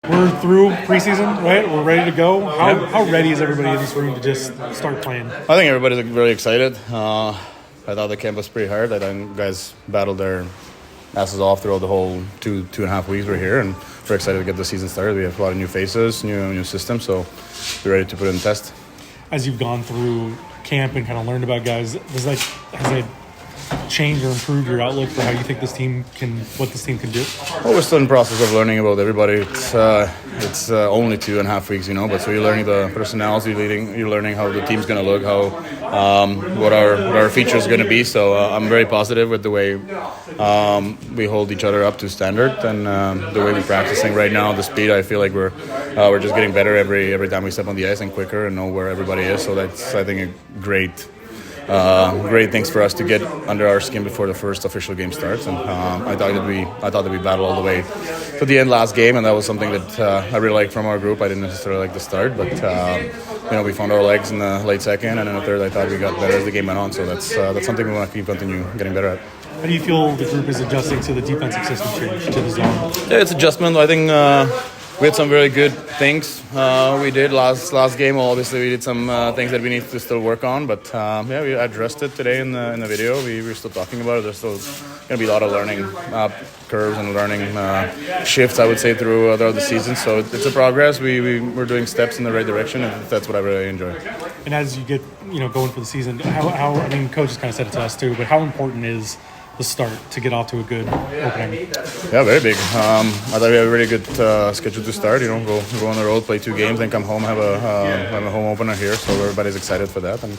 We're through preseason, right? We're ready to go. How ready is everybody in this room to just start playing? I think everybody's really excited. I thought the camp was pretty hard. I think guys battled their asses off throughout the whole two and a half weeks we're here, and we're excited to get the season started. We have a lot of new faces, new systems, so we're ready to put it in the test. As you've gone through camp and kind of learned about guys, has that changed or improved your outlook for how you think what this team can do? Well, we're still in the process of learning about everybody. It's only 2.5 weeks, but so you're learning the personalities, you're learning how the team's going to look, how what our features are going to be. So I'm very positive with the way we hold each other up to standard and the way we're practicing right now. The speed, I feel like we're just getting better every time we step on the ice and quicker and know where everybody is. So that's, I think, a great things for us to get under our skin before the first official game starts. And I thought that we battled all the way to the end last game, and that was something that I really liked from our group. I didn't necessarily like the start, but we found our legs in the late second, and in the third I thought we got better as the game went on. So that's something we want to continue getting better at. How do you feel the group is adjusting to the defensive system change, to the zone? Yeah, it's adjustment. I think we had some very good things we did last game. Well, obviously, we did some things that we need to still work on. But, we addressed it today in the video. We're still talking about it. There's still going to be a lot of learning curves and learning shifts, I would say, throughout the season. So it's a progress. We're doing steps in the right direction, and that's what I really enjoy. And as you get going for the season, coaches kind of said it to us too, but how important is the start to get off to a good opening? Yeah, very big. I thought we had a really good schedule to start. Go on the road, play 2 games, then come home, have a home opener here. So everybody's excited for that. And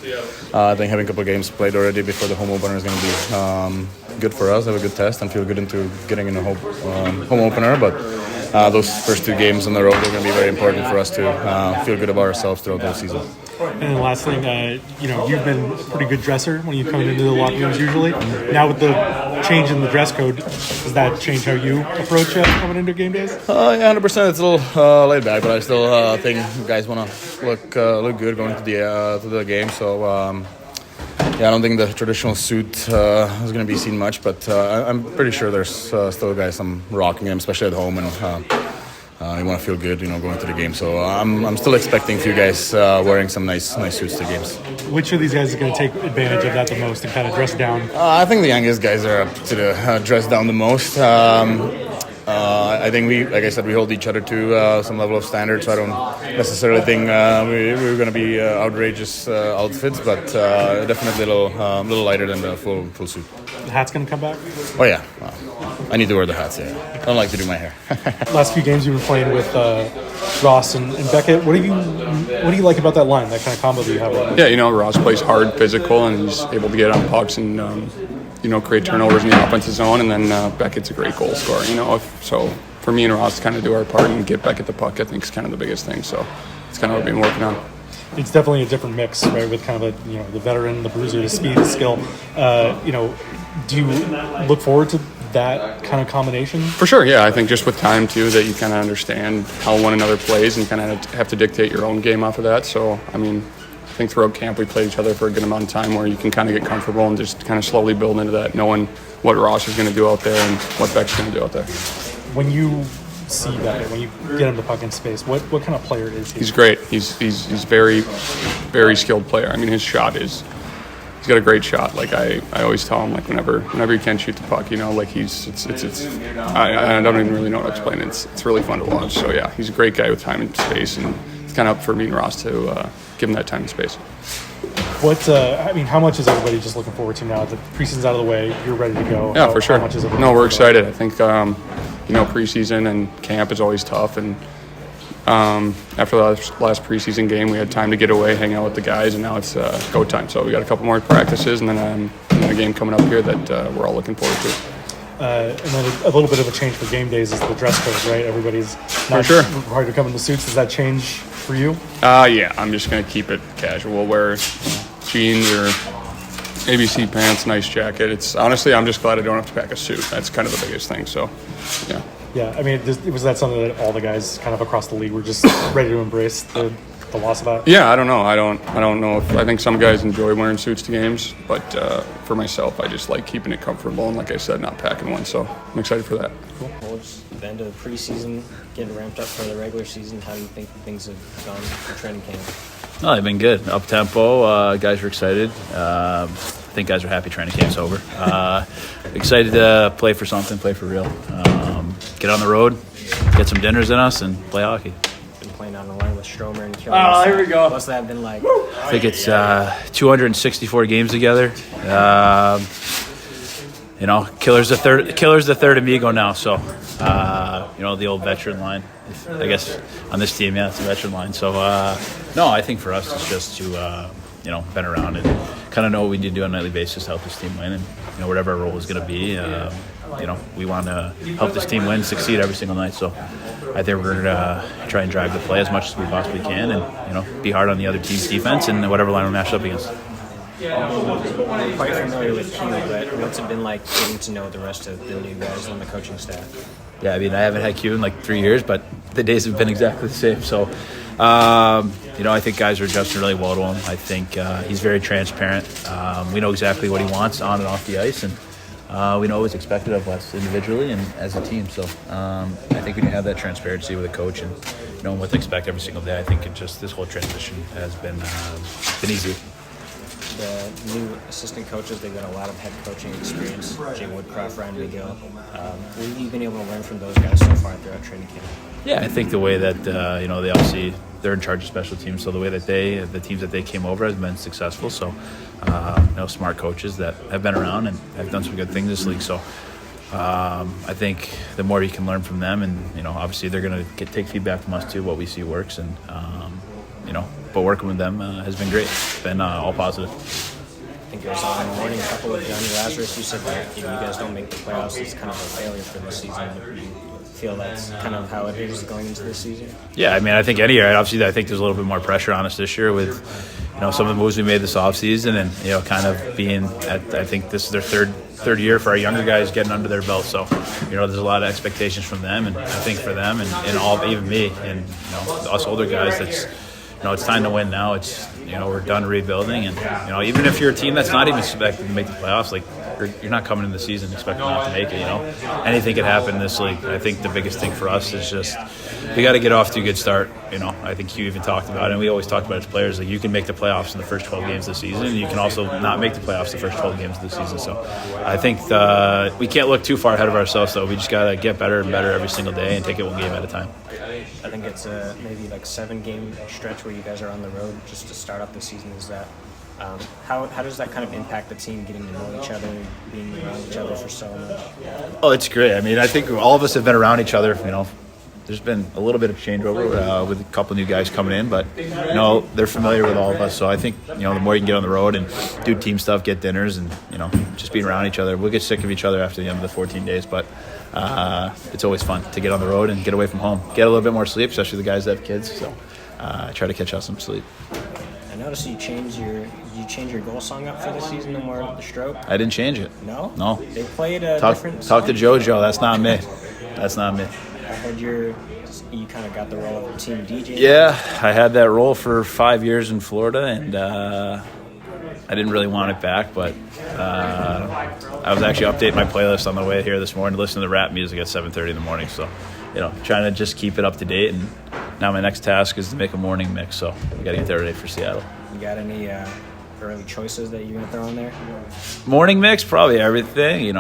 I think having a couple of games played already before the home opener is going to be good for us. Have a good test and feel good into getting in the home opener. But those first 2 games on the road are going to be very important for us to feel good about ourselves throughout the season. And the last thing, you've been a pretty good dresser when you come into the locker rooms usually. Now with the change in the dress code, does that change how you approach coming into game days? Yeah, 100%. It's a little laid back, but I still think guys want to look good going to the game. So I don't think the traditional suit is going to be seen much, but I'm pretty sure there's still guys some rocking them, especially at home, and you want to feel good, going to the game. So I'm still expecting a few guys wearing some nice suits to games. Which of these guys is going to take advantage of that the most and kind of dress down? I think the youngest guys are up to the dress down the most. I think like I said, we hold each other to some level of standard, so I don't necessarily think we're going to be outrageous outfits, but definitely a little lighter than the full suit. The hat's going to come back? Oh, yeah. I need to wear the hats, yeah. I don't like to do my hair. Last few games you've been playing with Ross and Beckett. What do you like about that line, that kind of combo that you have? Yeah, Ross plays hard, physical, and he's able to get on pucks and create turnovers in the offensive zone, and then Beckett's a great goal scorer, so for me and Ross to kind of do our part and get Beckett the puck, I think is kind of the biggest thing, so it's kind of what we've been working on. It's definitely a different mix, right, with kind of the veteran, the bruiser, the speed, the skill. Do you look forward to that kind of combination? For sure, yeah. I think just with time, too, that you kind of understand how one another plays and kind of have to dictate your own game off of that, so, I think throughout camp we played each other for a good amount of time where you can kind of get comfortable and just kind of slowly build into that, knowing what Ross is going to do out there and what Beck's going to do out there. When you see that, when you get him the puck in space, what kind of player is he? He's great. He's very, very skilled player. His shot is, he's got a great shot. Like I always tell him, like whenever you can shoot the puck, like I don't even really know how to explain it. It's really fun to watch. So yeah, he's a great guy with time and space, and it's kind of up for me and Ross to give him that time and space. How much is everybody just looking forward to now that the preseason's out of the way, you're ready to go? Yeah, for sure. How much is we're excited. I think, preseason and camp is always tough. And after the last preseason game, we had time to get away, hang out with the guys, and now it's go time. So we got a couple more practices and then a game coming up here that we're all looking forward to. And then a little bit of a change for game days is the dress code, right? Everybody's not required to come in the suits. Does that change for you? Yeah, I'm just going to keep it casual. Wear jeans or ABC pants, nice jacket. It's honestly, I'm just glad I don't have to pack a suit. That's kind of the biggest thing. So, yeah. Yeah, was that something that all the guys kind of across the league were just ready to embrace the loss of that? Yeah, I don't know. I don't know if I think some guys enjoy wearing suits to games, but for myself, I just like keeping it comfortable and, like I said, not packing one. So I'm excited for that. Cool. the end of the preseason, getting ramped up for the regular season. How do you think things have gone for training camp? No, they've been good. Up tempo. Guys are excited. I think guys are happy training camp's over. Excited to play for something, play for real. Get on the road, get some dinners in us, and play hockey. Been playing on the line with Stromer and Killer. Oh, here we go. What's that been like? I think it's 264 games together. Killer's the third amigo now, so the old veteran line. I guess on this team, yeah, it's a veteran line. So no, I think for us it's just to been around and kind of know what we need to do on a nightly basis to help this team win, and whatever our role is going to be. We want to help this team win, succeed every single night. So I think we're going to try and drive the play as much as we possibly can, and be hard on the other team's defense and whatever line we match up against. I'm quite familiar with Q, but what's it been like getting to know the rest of the new guys on the coaching staff? Yeah, I mean, I haven't had Q in like 3 years, but the days have been exactly the same. So, I think guys are adjusting really well to him. I think he's very transparent. We know exactly what he wants on and off the ice, and we know what's expected of us individually and as a team. So I think when you have that transparency with a coach and knowing what to expect every single day, I think this whole transition has been easy. The new assistant coaches, they've got a lot of head coaching experience. Jay Woodcroft, Ryan McGill. What have you been able to learn from those guys so far throughout training camp? Yeah, I think the way that they obviously they're in charge of special teams, so the way that the teams that they came over has been successful. So smart coaches that have been around and have done some good things this league. So I think the more you can learn from them, and obviously they're going to take feedback from us too, what we see works, and but working with them has been great. It's been all positive. I think it was on the morning couple with Johnny Lazarus. You said that you guys don't make the playoffs. It's kind of a failure for this season. Do you feel that's kind of how it is going into this season? Yeah, I mean, I think any year, obviously, I think there's a little bit more pressure on us this year with some of the moves we made this offseason, and kind of being at, I think this is their third year for our younger guys getting under their belt. So there's a lot of expectations from them, and I think for them and all, even me and us older guys, that's it's time to win now. It's we're done rebuilding, and even if you're a team that's not even expected to make the playoffs, like you're not coming in the season expecting not to make it. Anything could happen in this league. I think the biggest thing for us is just we got to get off to a good start. I think you even talked about it, and we always talked about it as players. Like you can make the playoffs in the first 12 games of the season, and you can also not make the playoffs the first 12 games of the season. So I think we can't look too far ahead of ourselves. Though we just got to get better and better every single day and take it one game at a time. I think it's maybe like 7-game stretch where you guys are on the road just to start off the season. Is that how does that kind of impact the team, getting to know each other, being around each other for so much? Oh, it's great. I mean, I think all of us have been around each other. There's been a little bit of changeover with a couple new guys coming in, but they're familiar with all of us. So I think the more you can get on the road and do team stuff, get dinners, and just being around each other. We'll get sick of each other after the end of the 14 days, but it's always fun to get on the road and get away from home, get a little bit more sleep, especially the guys that have kids. So I try to catch us some sleep. I noticed you changed your goal song up for the season, no more the stroke. I didn't change it. No. They played a different. Talk to JoJo. That's not me. That's not me. I heard you kind of got the role of a team DJ. Yeah, I had that role for 5 years in Florida, and I didn't really want it back, but I was actually updating my playlist on the way here this morning, listening to rap music at 7:30 in the morning. So, trying to just keep it up to date. And now my next task is to make a morning mix. So we got to get that ready for Seattle. You got any early choices that you're gonna throw in there? Morning mix, probably everything.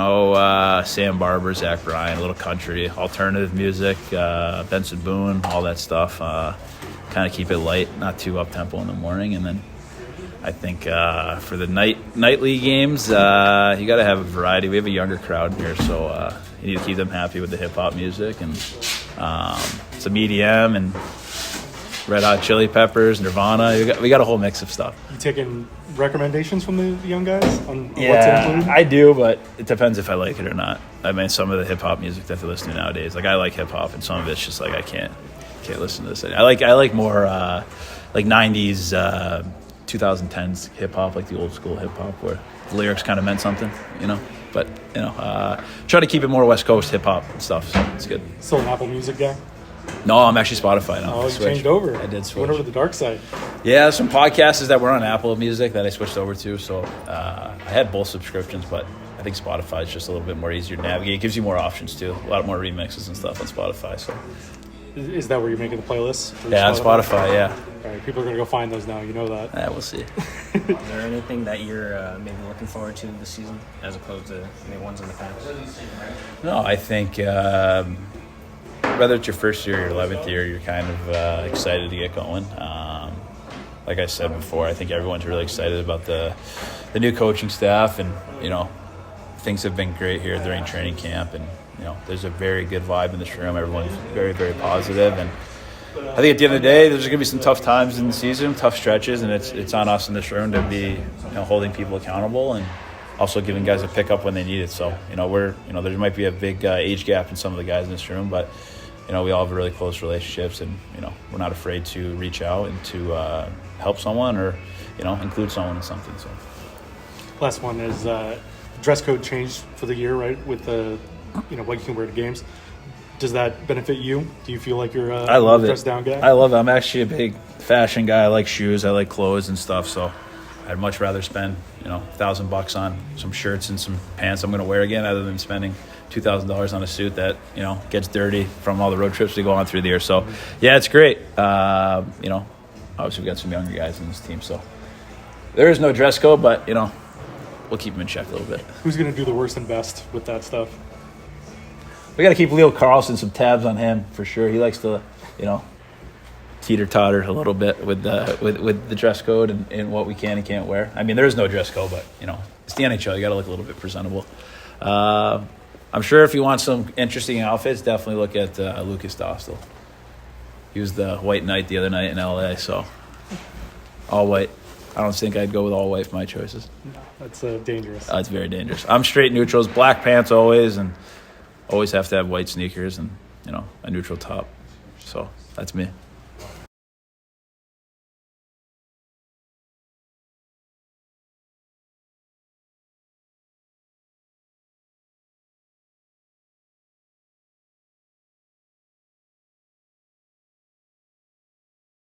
Sam Barber, Zach Bryan, a little country, alternative music, Benson Boone, all that stuff. Kind of keep it light, not too up tempo in the morning, and then I think for the nightly games, you got to have a variety. We have a younger crowd here, so you need to keep them happy with the hip hop music and some EDM and Red Hot Chili Peppers, Nirvana. We got a whole mix of stuff. You taking recommendations from the young guys on what to include? I do, but it depends if I like it or not. I mean, some of the hip hop music that they listen to nowadays, like I like hip hop, and some of it's just like I can't listen to this. I like more like 90s. 2010s hip hop, like the old school hip hop, where the lyrics kind of meant something, But try to keep it more West Coast hip hop and stuff. So it's good. Still an Apple Music guy? No, I'm actually Spotify now. Oh, you changed over. I did switch. Went over to the dark side. Yeah, some podcasts that were on Apple Music that I switched over to. So I had both subscriptions, but I think Spotify is just a little bit more easier to navigate. It gives you more options too, a lot more remixes and stuff on Spotify. So Is that where you're making the playlists? yeah, on Spotify, yeah. All right, people are going to go find those now. You know that. Yeah, we'll see. Is there anything that you're maybe looking forward to this season as opposed to maybe ones in the past? No, I think whether it's your first year or your 11th year, you're kind of excited to get going. Like I said before, I think everyone's really excited about the new coaching staff, and things have been great here during training camp, and there's a very good vibe in this room. Everyone's very, very positive, and I think at the end of the day, there's going to be some tough times in the season, tough stretches, and it's on us in this room to be holding people accountable and also giving guys a pickup when they need it. So there might be a big age gap in some of the guys in this room, but we all have really close relationships, and we're not afraid to reach out and to help someone or include someone in something. So Last one is dress code changed for the year, right? With the what you can wear to games. Does that benefit you? Do you feel like you're I love a it. dress down guy? I love it. I'm actually a big fashion guy. I like shoes. I like clothes and stuff. So I'd much rather spend $1,000 on some shirts and some pants I'm going to wear again, other than spending $2,000 on a suit that gets dirty from all the road trips we go on through the year. So yeah, it's great. Obviously we got some younger guys in this team, so there is no dress code, but we'll keep them in check a little bit. Who's going to do the worst and best with that stuff? We got to keep Leo Carlson some tabs on him for sure. He likes to, teeter-totter a little bit with the dress code and what we can and can't wear. I mean, there is no dress code, but it's the NHL. You got to look a little bit presentable. I'm sure if you want some interesting outfits, definitely look at Lucas Dostal. He was the White Knight the other night in LA, so all white. I don't think I'd go with all white for my choices. That's dangerous. It's very dangerous. I'm straight neutrals, black pants always, and always have to have white sneakers and a neutral top. So that's me.